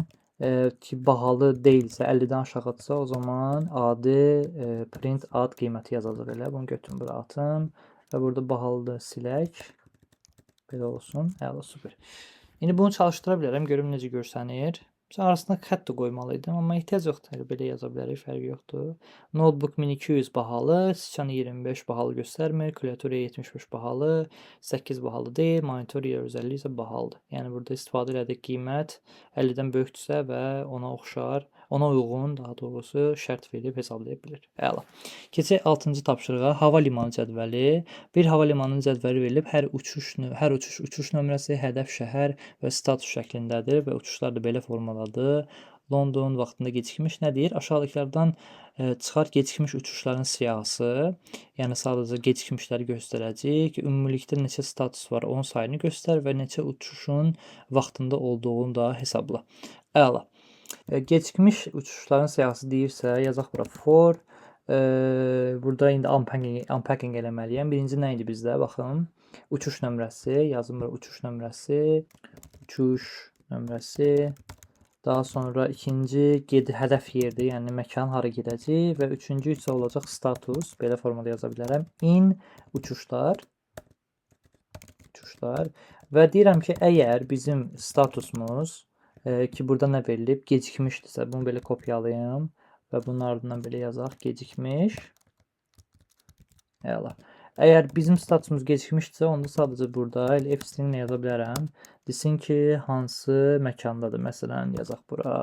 A: ki bahalı deyilsə, 50-dən aşağıdırsa, o zaman adı print ad qiyməti yazacaq elə. Bunu götürüm bura atım və burada bahalıdır silək. Belə olsun. Əla, super. İndi bunu çalışdıra bilərəm, görüm necə görsənir. Arasına xətt də qoymalıydım, amma ehtiyac yoxdur. Belə yaza bilərik, fərqi yoxdur. Notebook Mini 200 bahalı, Siçan 25 bahalı göstərmir, Klaviatura 75 bahalı, 8 bahalı deyil, monitor 150 isə bahalıdır. Yəni burada istifadə elədik qiymət 50-dən böyükdürsə və ona oxşar, ona uyğun daha doğrusu şərt verib hesablaya bilir. Əla. Keçək 6-cı tapşırığa, hava limanı cədvəli. Bir hava limanının cədvəli verilib, hər uçuş nömrəsi, hədəf şəhər və status şəklindədir və uçuşlar da belə formadadır. London vaxtında gecikmiş nədir? Aşağıdakilərdən çıxar gecikmiş uçuşların siyahısı, yəni sadəcə gecikmişləri göstərəcək. Ümumilikdə neçə status var, onun sayını göstər və neçə uçuşun vaxtında olduğunu da hesabla. Əla. Gecikmiş uçuşların siyahısı deyirsə, yazaq bura for. Burada indi unpacking eləməliyəm. Birinci nə idi bizdə? Baxın. Uçuş nömrəsi, yazım bura uçuş nömrəsi. Daha sonra ikinci hədəf yerdir, yəni məkan hara gedəcək və üçüncü isə olacaq status. Belə formada yaza bilərəm. In uçuşlar və deyirəm ki, əgər bizim statusumuz ki, burada nə verilib? Gecikmişdirsə, bunu belə kopyalayım və bunun ardından belə yazaq, gecikmiş. Əla. Əgər bizim statusumuz gecikmişdirsə, onda sadəcə burada elə F-stringlə yaza bilərəm. Desin ki, hansı məkandadır. Məsələn, yazaq bura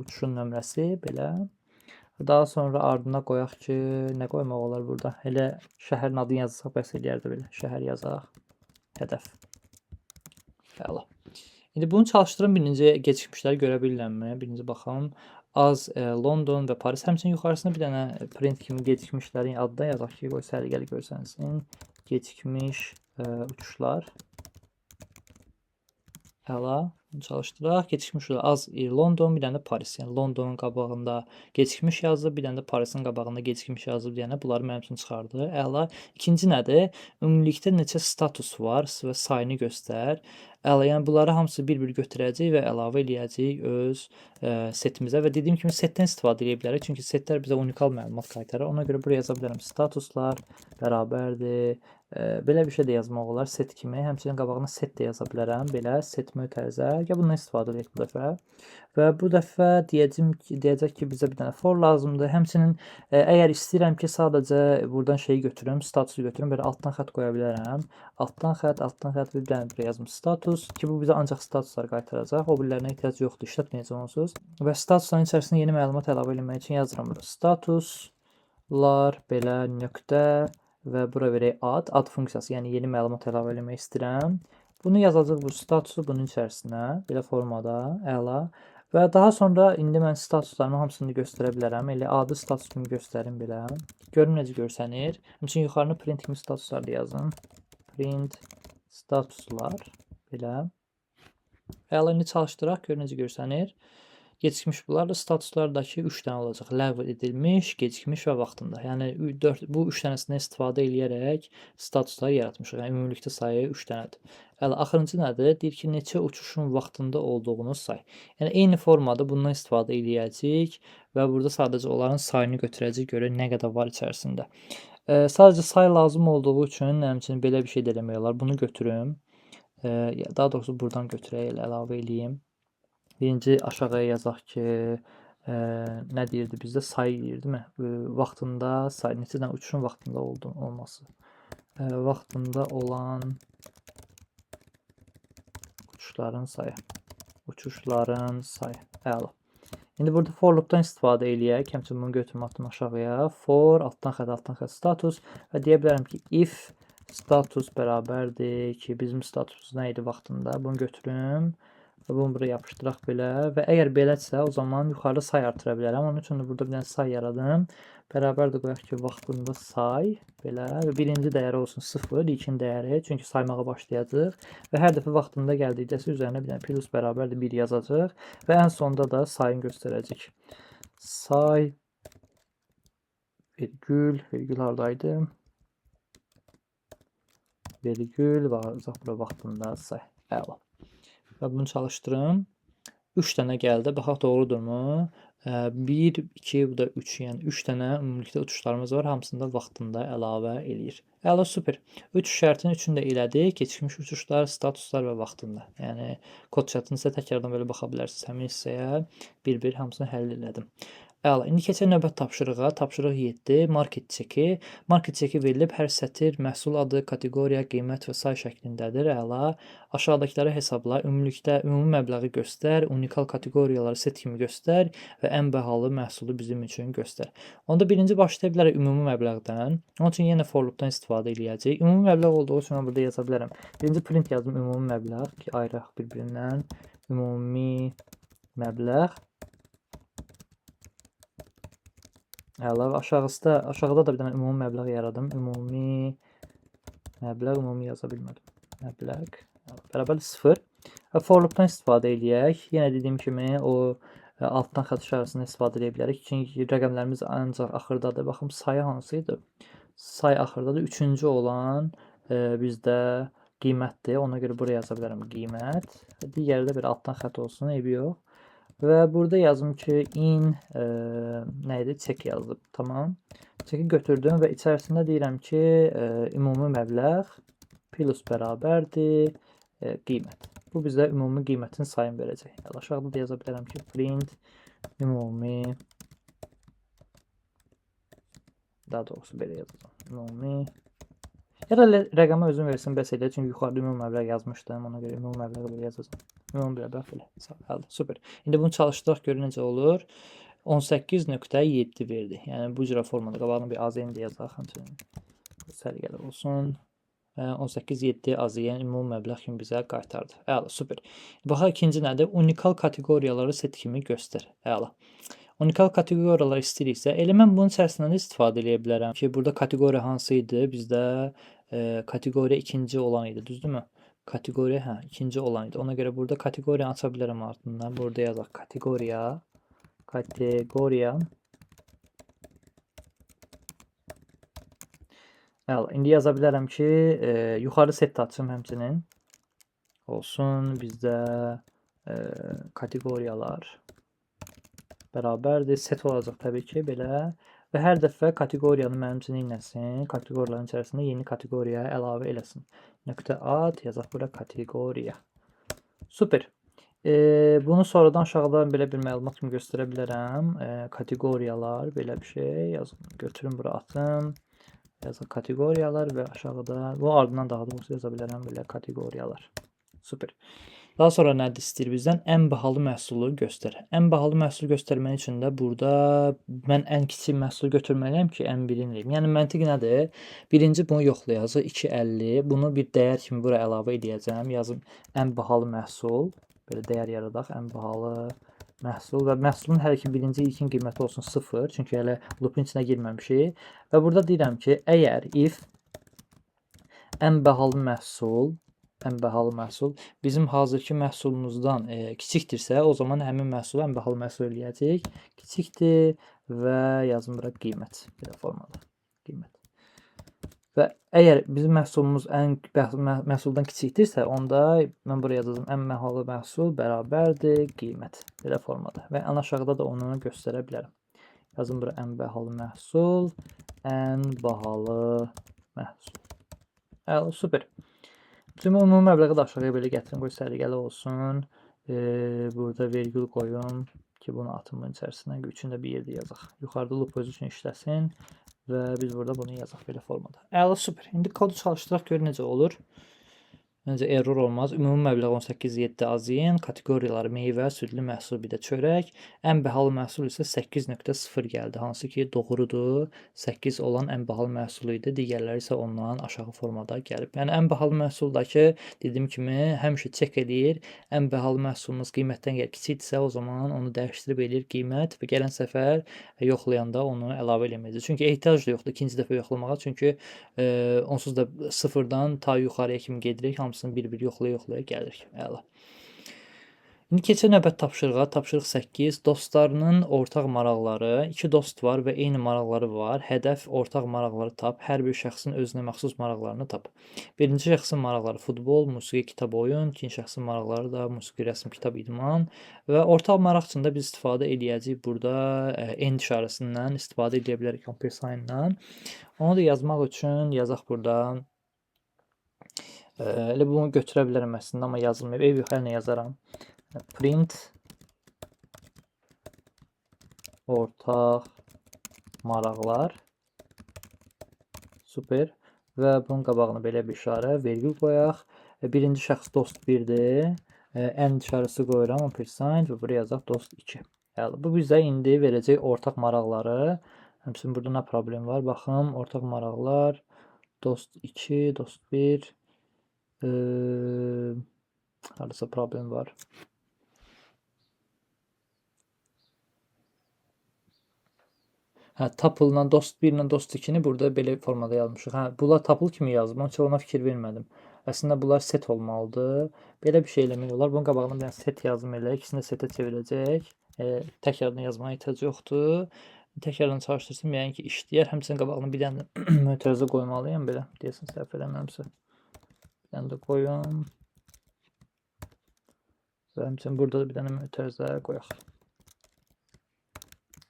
A: uçuşun nömrəsi, belə. Daha sonra ardına qoyaq ki, nə qoymaq olar burada? Elə şəhərin adını yazsaq, bəs eləyərdə belə. Şəhər yazaq, hədəf. Əla. İndi bunu çalışdırın, birinci gecikmişləri görə bilirəmmi? Birinci baxalım. Az London və Paris. Həmçinin yuxarısına bir dənə print kimi gecikmişlərin adı da yazaq ki, qoy səliqəli görsənsin. Gecikmiş uçuşlar. Əla. Çalışdıraq. Gecikmiş az London, bir dənə də Paris. Yəni Londonun qabağında gecikmiş yazıb, bir dənə də Parisin qabağında gecikmiş yazıb deyənə bunları mənim üçün çıxardı. Əla. İkinci nədir? Ümumilikdə neçə status var və sayını göstər. Əla. Yəni bunları hamısı bir-bir götürəcəyik və əlavə eləyəcəyik öz setimizə və dediyim kimi setdən istifadə edə bilərik. Çünki setlər bizə unikal məlumat qaytarır. Ona görə buraya yaza bilərəm. Statuslar bərabərdir. Belə bir şey də yazmaq olar set kimi. Həmçinin qabağına set də yaza bilərəm. Belə set mötərizə. Gəl bundan istifadə edək bu dəfə. Və bu dəfə deyəcək ki, bizə bir dənə for lazımdır. Həmçinin əgər istəyirəm ki, sadəcə buradan şeyi götürüm, statusu götürüm, belə altdan xətt qoya bilərəm. Altdan xətt bir dənə buraya yazım status ki, bu bizə ancaq statuslar qaytaracaq. O birilərinə ehtiyac yoxdur, işlətməyəcəm onsuz. Və statusların içərisinə yeni məlumat əlavə etmək üçün yazıram bura. Statuslar belə nöqtə və bura verək ad funksiyası, yəni yeni məlumat əlavə etmək istəyirəm. Bunu yazacaq bu statusu bunun içərisinə, belə formada, əla. Və daha sonra indi mən statuslarımın hamısını göstərə bilərəm. Elə adı status kimi göstərim belə. Görün necə görsənir. Həmçinin yuxarını print kimi statuslar da yazın. Print statuslar belə. Əla, indi çalışdıraq, görün necə görsənir. Gecikmiş bunlar da statuslardakı 3 dənə olacaq. Ləğv edilmiş, gecikmiş və vaxtında. Yəni bu 3 dənəsindən istifadə eləyərək statuslar yaratmışıq. Yəni ümumilikdə sayı 3 dənədir. Hələ axırıncı nədir? Deyir ki, neçə uçuşun vaxtında olduğunu say. Yəni eyni formada bundan istifadə eləyəcəyik və burada sadəcə onların sayını götürəcəyik, görək nə qədər var içərisində. Sadəcə say lazım olduğu üçün həmçinin belə bir şey də eləmək olar. Bunu götürüm. Daha doğrusu buradan götürək, əlavə eləyim. Birinci aşağıya yazaq ki, nə deyirdi bizdə? Say deyir, değil mi? Vaxtında say, neçə dənə uçuşun vaxtında olması. Vaxtında olan uçuşların sayı. Uçuşların sayı. Əla. İndi burada for loop'dan istifadə eləyək. Həmçinin bunu götürüm atdım aşağıya. For, altdan xətt status və deyə bilərəm ki, if status bərabərdir ki, bizim statusumuz nə idi vaxtında? Bunu götürüm. Və bunu buraya yapışdıraq belə və əgər belədirsə, o zaman yuxarıda say artıra bilərəm. Onun üçün də burada bir dənə say yaradım. Bərabərdir qoyaq ki, vaxtında say belə və birinci dəyəri olsun 0, ikinci dəyəri, çünki saymağa başlayacaq və hər dəfə vaxtında gəldikcəsə üzərinə bir dənə plus bərabərdir 1 yazacaq və ən sonda da sayını göstərəcək. Say virgül hardaydı? Virgül və bura vaxtında say. Əla. Və bunu çalışdırım. 3 dənə gəldi. Baxaq doğrudurmu? 1, 2, bu da 3. Yəni 3 dənə ümumilikdə uçuşlarımız var. Hamısında vaxtında əlavə eləyir. Əla, super. 3 şərtin 3-ünü də elədik. Keçmiş uçuşlar, statuslar və vaxtında. Yəni kod çətinsə təkrardan belə baxa bilərsiniz. Həmin hissəyə bir-bir hamısını həll elədim. Əla. İndi keçək növbət tapşırığa. Tapşırıq 7. Market çeki. Market çeki verilib. Hər sətir məhsul adı, kateqoriya, qiymət və say şəklindədir. Əla. Aşağıdakıları hesabla. Ümumilikdə ümumi məbləği göstər, unikal kateqoriyaları set kimi göstər və ən bəhalı məhsulu bizim üçün göstər. Onda birinci başlaya bilərək ümumi məbləğdən. Onun üçün yenə for loop'dan istifadə eləyəcəyik. Ümumi məbləğ olduğu üçün mən burada yaza bilərəm. Birinci print yazdım ümumi məbləğ ki, ayıraq bir-birindən. Ümumi məbləğ. Əla, aşağıda da bir dənə ümumi məbləğ yaradım. Ümumi məbləğ, ümumi yaza bilmədim. Məbləğ bərabər 0. For loop'dan istifadə eləyək. Yenə dediyim kimi o altdan xətt işarəsindən istifadə edə bilərik. Çünki rəqəmlərimiz ancaq axırdadır. Baxım sayı hansıydı? Say axırdadır. 3-cü olan bizdə qiymətdir. Ona görə buraya yaza bilərəm qiymət. Digəri də bir altdan xətt olsun, eybi yox. Və burada yazım ki, nə idi? Çek yazdım. Tamam. Çeki götürdüm və içərisində deyirəm ki, ümumi məbləğ plus bərabərdir qiymət. Bu bizə ümumi qiymətin sayını verəcək. Aşağıda da yaza bilərəm ki, print ümumi, daha doğrusu belə yazacağım. Ümumi, ya da rəqəmə özüm versin bəs elə, çünki yuxarıda ümumi məbləğ yazmışdım. Ona görə ümumi məbləği belə yazacağım. Ümumi məbləğ belə. Super. İndi bunu çalışdıraq, görün necə olur. 18.7 verdi. Yəni bu cürə formada qabağına bir AZN də yazaq. Səliqəli olsun. 18.7 AZN ümumi məbləğ kimi bizə qaytardı. Əla, super. Baxaq ikinci nədir? Unikal kateqoriyaları set kimi göstər. Əla. Unikal kateqoriyalar istəyiriksə, elə mən bunun içərisindən istifadə edə bilərəm ki, burada kateqoriya hansı idi? Bizdə kateqoriya ikinci olan idi, düzdürmü? Kategori, hə, ikinci olan idi. Ona görə burada kateqoriyanı aça bilərəm ardından. Burada yazaq kateqoriya. Kateqoriya. Əla. İndi yaza bilərəm ki, yuxarı set açım həmçinin. Olsun bizdə kateqoriyalar bərabərdir. Set olacaq təbii ki, belə. Və hər dəfə kateqoriyanı mənim üçün neynəsin? Kateqoriyaların içərisində yeni kateqoriya əlavə eləsin. Nöqtə ad, yazaq bura kateqoriya. Super. Bunu sonradan aşağıda belə bir məlumat kimi göstərə bilərəm. Kateqoriyalar, belə bir şey. Yazım, götürüm bura atım. Yazaq kateqoriyalar və aşağıda, bu ardından daha doğrusu yaza bilərəm belə kateqoriyalar. Super. Daha sonra nədir istəyir bizdən? Ən bahalı məhsulu göstər. Ən bahalı məhsulu göstərmək üçün də burada mən ən kiçik məhsulu götürməliyəm ki, ən birini eləyim. Yəni məntiq nədir? Birinci bunu yoxlayacaq 2.50. Bunu bir dəyər kimi bura əlavə edəcəm. Yazım ən bahalı məhsul. Belə dəyər yaradaq. Ən bahalı məhsul və məhsulun hər iki birinci ilkin qiyməti olsun 0. Çünki hələ loopun içinə girməmişik. Və burada deyirəm ki, əgər if ən bahalı məhsul bizim hazırki məhsulumuzdan kiçikdirsə, o zaman həmin məhsulu ən bahalı məhsul eləyəcək. Kiçikdir və yazım bura qiymət. Belə formada. Qiymət. Və əgər bizim məhsulumuz ən məhsuldan kiçikdirsə, onda mən buraya yazacağım ən bahalı məhsul bərabərdir qiymət. Belə formada. Və ən aşağıda da onu göstərə bilərəm. Yazım bura ən bahalı məhsul, ən bahalı məhsul. Əla, super. Ümumi məbləği də aşağıya belə gətirin, qoy səliqəli olsun. Burada vergül qoyum ki, bunu atımın içərisinə üçündə bir yerdə yazaq. Yuxarıda loop özü üçün işləsin və biz burada bunu yazaq belə formada. Əla, super. İndi kodu çalışdıraq, gör necə olur. Məncə error olmaz. Ümumi məbləğ 18.7 azin, kateqoriyaları meyvə, südlü məhsul, bir də çörək. Ən bahalı məhsul isə 8.0 gəldi, hansı ki doğrudur. 8 olan ən bahalı məhsul idi, digərləri isə ondan aşağı formada gəlib. Yəni ən bahalı məhsuldakı dediyim kimi həmişə çek edir. Ən bahalı məhsulumuz qiymətdən gəlir kiçikdirsə, o zaman onu dəyişdirib eləyir qiymət və gələn səfər yoxlayanda onu əlavə eləməyəcək. Çünki ehtiyac da yoxdur ikinci dəfə yoxlamağa. Çünki onsuz da sıfırdan ta yuxarıya kimi gedirik. Hamısını bir-bir yoxlaya-yoxlaya gəlirik. Əla. İndi keçək növbət tapşırığa. Tapşırıq 8. Dostlarının ortaq maraqları. 2 dost var və eyni maraqları var. Hədəf ortaq maraqları tap. Hər bir şəxsin özünə məxsus maraqlarını tap. Birinci şəxsin maraqları futbol, musiqi, kitab, oyun. İkinci şəxsin maraqları da musiqi, rəsm, kitab, idman. Və ortaq maraq üçün də biz istifadə edəcəyik burada end işarəsindən istifadə edə bilərik ampersanddan. Onu da yazmaq üçün yazaq burada. Elə bunu götürə bilərəm əslində, amma yazılmıyor. Ev yox, hələ yazaram. Print ortaq maraqlar. Super. Və bunun qabağına belə bir işarə, vergül qoyaq. Birinci şəxs dost 1-dir. End işarəsi qoyuram, ampersand və buraya yazaq dost 2. Bu bizə indi verəcək ortaq maraqları. Həmçinin burada nə problem var? Baxım, ortaq maraqlar. Dost 2, dost 1. Harasa problem var. Tuple-la dost 1 ilə dost 2-ni burada belə formada yazmışıq. Bunlar tuple kimi yazdım, onun üçün ona fikir vermədim. Əslində bunlar set olmalıdır. Belə bir şey eləmək olar. Bunun qabağına bir set yazım elə, ikisini də setə çevirəcək. Təkrardan yazmaya ehtiyac yoxdur. Təkrardan çalışdırsam, yəni ki, işləyər. Həmçinin qabağına bir dənə mötərizə qoymalıyam belə. Deyəsən, səhv eləmirəmsə. Bir dənə də qoyum. Və həmçinin burada da bir dənə mötərizə qoyaq.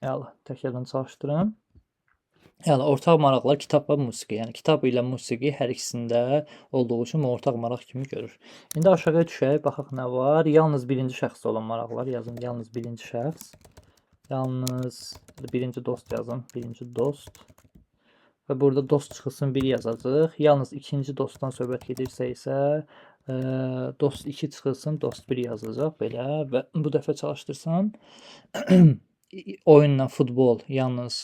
A: Əla, təkrardan çalışdırım. Əla, ortaq maraqlar kitab və musiqi. Yəni kitab ilə musiqi hər ikisində olduğu üçün ortaq maraq kimi görür. İndi aşağıya düşək, baxaq nə var. Yalnız birinci şəxs olan maraqlar yazın. Yalnız birinci şəxs. Yalnız birinci dost yazın. Birinci dost. Və burada dost çıxılsın 1 yazacaq. Yalnız ikinci dostdan söhbət gedirsə isə dost 2 çıxılsın, dost 1 yazacaq belə və bu dəfə çalışdırsam oyunla futbol yalnız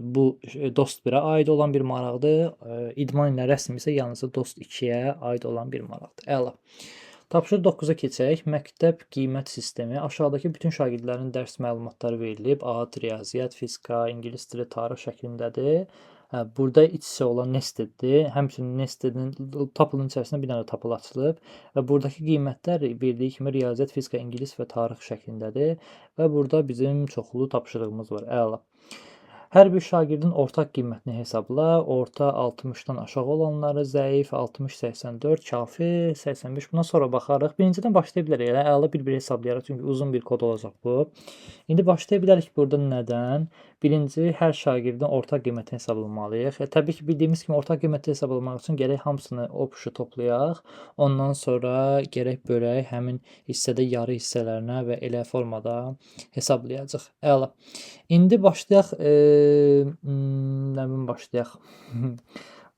A: bu dost 1-ə aid olan bir maraqdır. İdman ilə rəsm isə yalnız dost 2-yə aid olan bir maraqdır. Əla. Tapşırıq 9-a keçək. Məktəb qiymət sistemi. Aşağıdakı bütün şagirdlərin dərs məlumatları verilib. Ad, riyaziyyat, fizika, ingilis dili, tarix şəklindədir. Burada iç-içə olan nesteddir. Həmçinin nestedin tapılın içərisində bir dənə tapıl açılıb və buradakı qiymətlər verdiyi kimi riyaziyyat, fizika, ingilis və tarix şəklindədir və burada bizim çoxlu tapşırığımız var. Əla. Hər bir şagirdin ortaq qiymətini hesabla. Orta 60-dan aşağı olanları zəif, 60-84, kafi 85. Buna sonra baxarıq. Birincidən başlaya bilərik. Elə əla bir hesablayarıq çünki uzun bir kod olacaq bu. İndi başlaya bilərik burada nədən? Birinci, hər şagirdin ortaq qiymətini hesablamalıyıq. Təbii ki, bildiyimiz kimi ortaq qiyməti hesablamaq üçün gərək hamısını opuşu toplayaq. Ondan sonra gərək bölək həmin hissədə yarı hissələrinə və elə formada hesablayacaq. Əla. İndi başlayaq. Nədən başlayaq?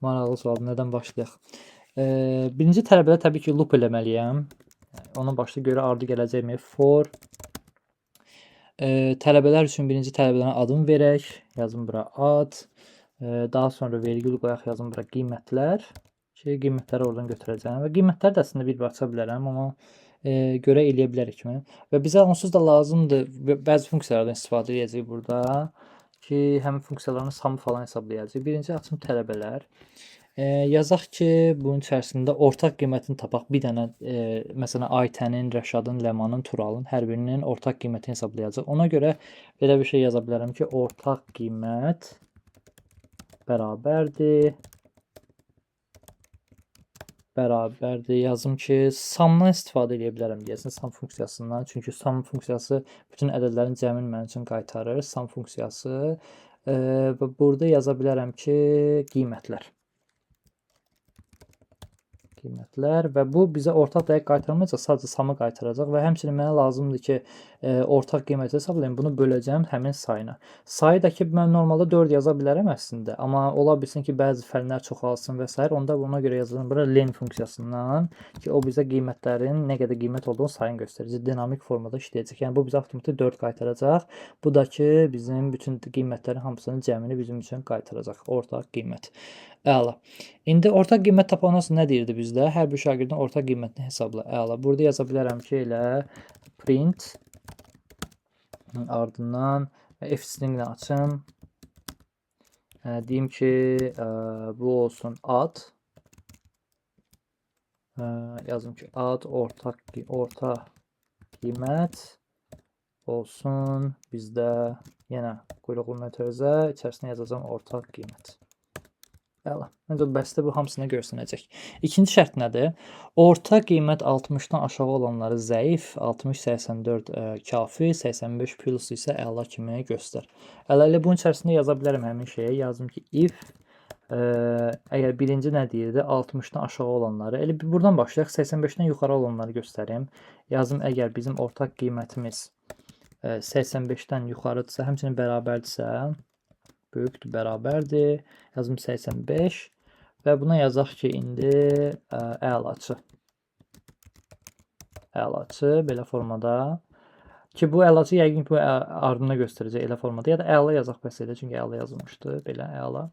A: Maraqlı sualdır. Nədən başlayaq? Birinci tələbədə təbii ki, loop eləməliyəm. Ona başda görə ardı gələcəkmi? For tələbələr üçün birinci tələbələrin adını verək. Yazın bura ad. Daha sonra vergül qoyaq, yazın bura qiymətlər. Qiymətləri oradan götürəcəm. Və qiymətləri də əslində bir aça bilərəm, amma görə eləyə bilərikmi? Və bizə onsuz da lazımdır. Bəzi funksiyalardan istifadə edəcəyik burada ki, həmin funksiyaların samı falan hesablayacağıq. Birinci açım tələbələr. Yazaq ki, bunun içərisində ortaq qiymətini tapaq. Bir dənə, məsələn, Aytənin, Rəşadın, Ləmanın, Turalın hər birinin ortaq qiymətini hesablayacaq. Ona görə belə bir şey yaza bilərəm ki, ortaq qiymət bərabərdir. Yazım ki, samdan istifadə edə bilərəm deyəsən, sam funksiyasından. Çünki sam funksiyası bütün ədədlərin cəmini mənim üçün qaytarır. Sam funksiyası. Və burada yaza bilərəm ki, qiymətlər və bu bizə ortaq dəyər qaytarmayacaq, sadəcə samı qaytaracaq və həmçinin mənə lazımdır ki, ortaq qiyməti hesablayım, bunu böləcəm həmin sayına. Sayı da ki, mən normalda 4 yaza bilərəm əslində, amma ola bilsin ki, bəzi fənlər çoxalsın və s. onda buna görə yazılır bura len funksiyasından ki, o bizə qiymətlərin nə qədər qiymət olduğunu sayını göstərəcək, dinamik formada işləyəcək. Yəni, bu bizə avtomatik 4 qaytaracaq. Bu da ki, bizim bütün qiymətlərin hamısının cəmini bizim üçün qaytaracaq, ortaq qiymət. Əla. İndi ortaq qiymət tapandan sonra nə deyirdi bizdə? Hər bir şagirdin ortaq qiymətini hesabla. Əla. Burada yaza bilərəm ki, elə print ardından f-stringlə açım. Deyim ki, bu olsun ad. Yazım ki, ad ortaq qiymət olsun. Bizdə yenə quyruqlu mötərizə içərisində yazacağım ortaq qiymət. Əla. Məncə bəsdə bu hamısına görsənəcək. İkinci şərt nədir? Orta qiymət 60-dan aşağı olanları zəif, 60-84 kafi, 85 plus isə əla kimi göstər. Əla ilə bunun içərisində yaza bilərəm həmin şeyə. Yazdım ki, if əgər birinci nə deyirdi? 60-dan aşağı olanları. Elə buradan başlayaq. 85-dən yuxarı olanları göstərim. Yazım əgər bizim ortaq qiymətimiz 85-dən yuxarıdırsa, həmçinin bərabərdirsə, böyükdür, bərabərdir. Yazım 85 və buna yazaq ki, indi əlaçı. Əlaçı belə formada. Ki, bu əlaçı yəqin ki, bu ardında göstərəcək elə formada. Ya da əla yazaq bəs elə, çünki əla yazılmışdı. Belə əla.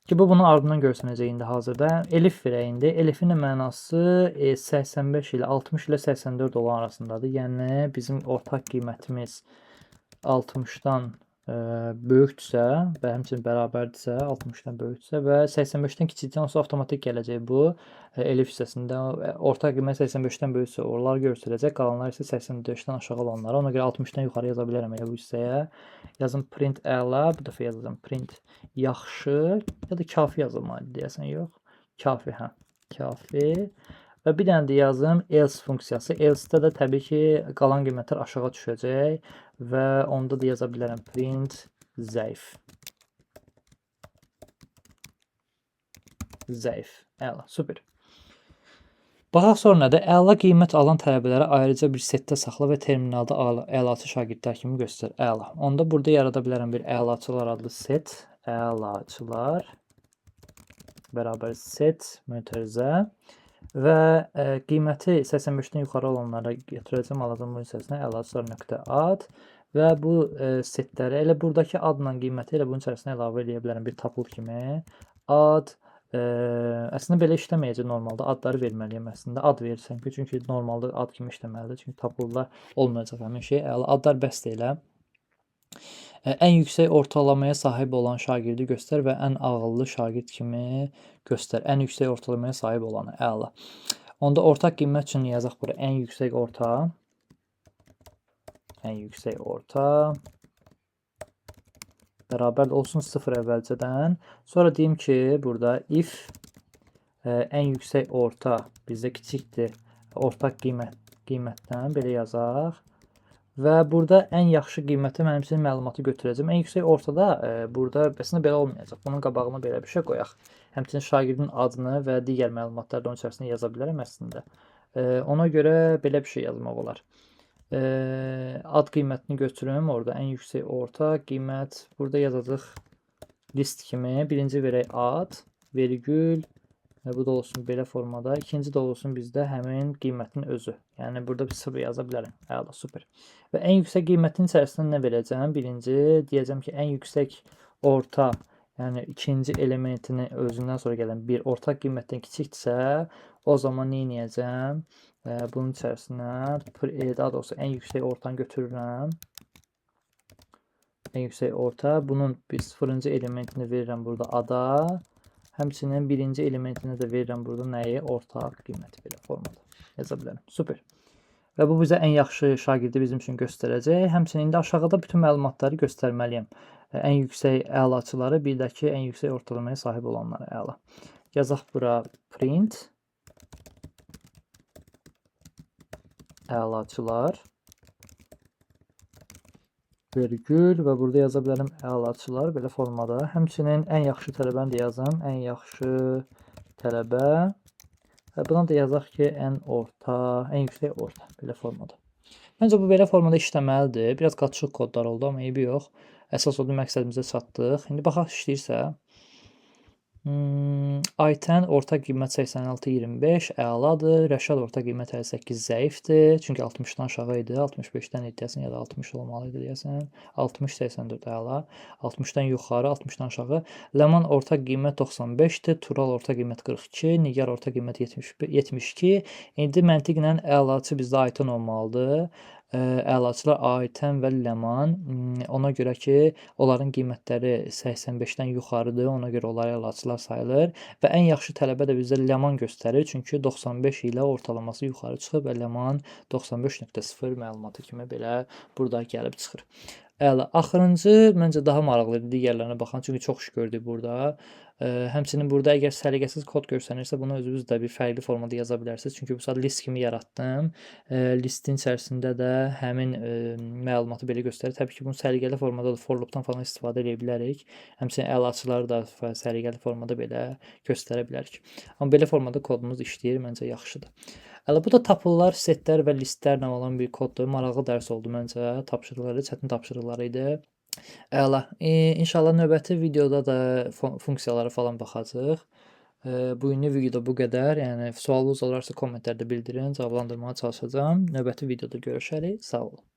A: Ki, bu bunun ardından görsənəcək indi hazırda. Elif verək indi. Elifin mənası 85 ilə 60 ilə 84 olan arasındadır. Yəni, bizim ortaq qiymətimiz 60-dan böyükdürsə və həmçinin bərabərdirsə, 60-dan böyükdürsə və 85-dən kiçikdən olsa avtomatik gələcək bu elif hissəsində. Ortaq qiymət 85-dən böyüksə oralar göstərəcək, qalanlar isə 84-dən aşağı olanlara. Ona görə 60-dan yuxarı yaza bilərəm elə bu hissəyə. Yazım print əla, bu dəfə yazacağım print yaxşı ya da kafi yazılmalı deyəsən, yox. Kafi, hə, kafi. Və bir dənə də yazım else funksiyası. Else-də də təbii ki, qalan qiymətlər aşağı düşəcək və onda da yaza bilərəm print zəif. Zəif. Əla, super. Baxaq sonra nədir? Əla qiymət alan tələbələrə ayrıca bir setdə saxla və terminalda əlaçı şagirdlər kimi göstər. Əla. Onda burada yarada bilərəm bir əlaçılar adlı set. Əlaçılar bərabər set mötərizə. Və qiyməti 85-dən yuxarı olanlara götürəcəm, alacam bunun içərisinə əlaçılar.ad və bu setləri elə buradakı adla qiyməti elə bunun içərisinə əlavə edə bilərəm bir tuple kimi. Ad Əslində belə işləməyəcək normalda. Adları verməliyəm əslində. Ad verirsən ki, çünki normalda ad kimi işləməlidir. Çünki tapılda olmayacaq həmin şey. Əla, adlar bəs deyilə. Ən yüksək ortalamaya sahib olan şagirdi göstər və ən ağıllı şagird kimi göstər. Ən yüksək ortalamaya sahib olanı. Əla. Onda ortaq qiymət üçün yazaq bura. Ən yüksək orta. Ən yüksək orta. Bərabər olsun 0 əvvəlcədən. Sonra deyim ki, burada if ən yüksək orta bizdə kiçikdir ortaq qiymətdən belə yazaq. Və burada ən yaxşı qiymətə mənim üçün məlumatı götürəcəm. Ən yüksək ortada burada əslində belə olmayacaq. Bunun qabağına belə bir şey qoyaq. Həmçinin şagirdin adını və digər məlumatları da onun içərisində yaza bilərəm əslində. Ona görə belə bir şey yazmaq olar. Ad qiymətini götürüm. Orada ən yüksək orta qiymət. Burada yazacaq list kimi. Birinci verək ad, vergül. Bu da olsun belə formada. İkinci də olsun bizdə həmin qiymətin özü. Yəni burada bir sıfır yaza bilərəm. Əla, super. Və ən yüksək qiymətin içərisində nə verəcəm? Birinci deyəcəm ki, ən yüksək orta, yəni ikinci elementini özündən sonra gələn bir ortaq qiymətdən kiçikdirsə, o zaman nə edəcəm? Bunun içərisinə daha doğrusu ən yüksək ortanı götürürəm. Ən yüksək orta. Bunun bir sıfırıncı elementini verirəm burada ada. Həmçinin birinci elementini də verirəm burada nəyi? Ortaq qiyməti belə formada yaza bilərəm. Super. Və bu bizə ən yaxşı şagirdi bizim üçün göstərəcək. Həmçinin indi aşağıda bütün məlumatları göstərməliyəm. Ən yüksək əlaçıları, bir də ki, ən yüksək ortalamaya sahib olanları. Əla. Yazaq bura print. Əlaçılar. Vergül və burada yaza bilərəm əlaçılar belə formada. Həmçinin ən yaxşı tələbəni də yazım. Ən yaxşı tələbə. Və buna da yazaq ki, ən yüksək orta belə formada. Məncə bu belə formada işləməlidir. Biraz qaçıq kodlar oldu, amma eybi yox. Əsas odur məqsədimizə çatdıq. İndi baxaq işləyirsə. Aytən orta qiymət 86-25 əladır. Rəşad orta qiymət 58 zəifdir. Çünki 60-dan aşağı idi. 65-dən deyəsən ya da 60 olmalı idi deyəsən. 60-84 əla. 60-dan yuxarı, 60-dan aşağı. Ləman orta qiymət 95-dir. Tural orta qiymət 42. Nigar orta qiymət 72. İndi məntiqlə əlaçı bizdə Aytən olmalıdır. Əlaçılar Aytən və Ləman. Ona görə ki, onların qiymətləri 85-dən yuxarıdır. Ona görə onlar əlaçılar sayılır. Və ən yaxşı tələbə də bizdə Ləman göstərir. Çünki 95 ilə ortalaması yuxarı çıxıb və Ləman 95.0 məlumatı kimi belə burada gəlib çıxır. Əla. Axırıncı məncə daha maraqlıdır digərlərinə baxan. Çünki çox iş gördük burada. Həmçinin burada əgər səliqəsiz kod görsənirsə, bunu özünüz də bir fərqli formada yaza bilərsiniz. Çünki bu saat list kimi yaratdım. Listin içərisində də həmin məlumatı belə göstərir. Təbii ki, bunu səliqəli formada da for loop'dan falan istifadə edə bilərik. Həmçinin əlaçıları da səliqəli formada belə göstərə bilərik. Amma belə formada kodumuz işləyir, məncə yaxşıdır. Əla, bu da tapıllar, setlər və listlərlə olan bir koddur. Maraqlı dərs oldu məncə. Tapşırıqları, çətin tapşırıqları idi. Əla. İnşallah növbəti videoda da funksiyalara falan baxacağıq. Bugünlük videoda bu qədər. Yəni sualınız olarsa kommentlərdə bildirin, cavablandırmağa çalışacağam. Növbəti videoda görüşərik. Sağ olun.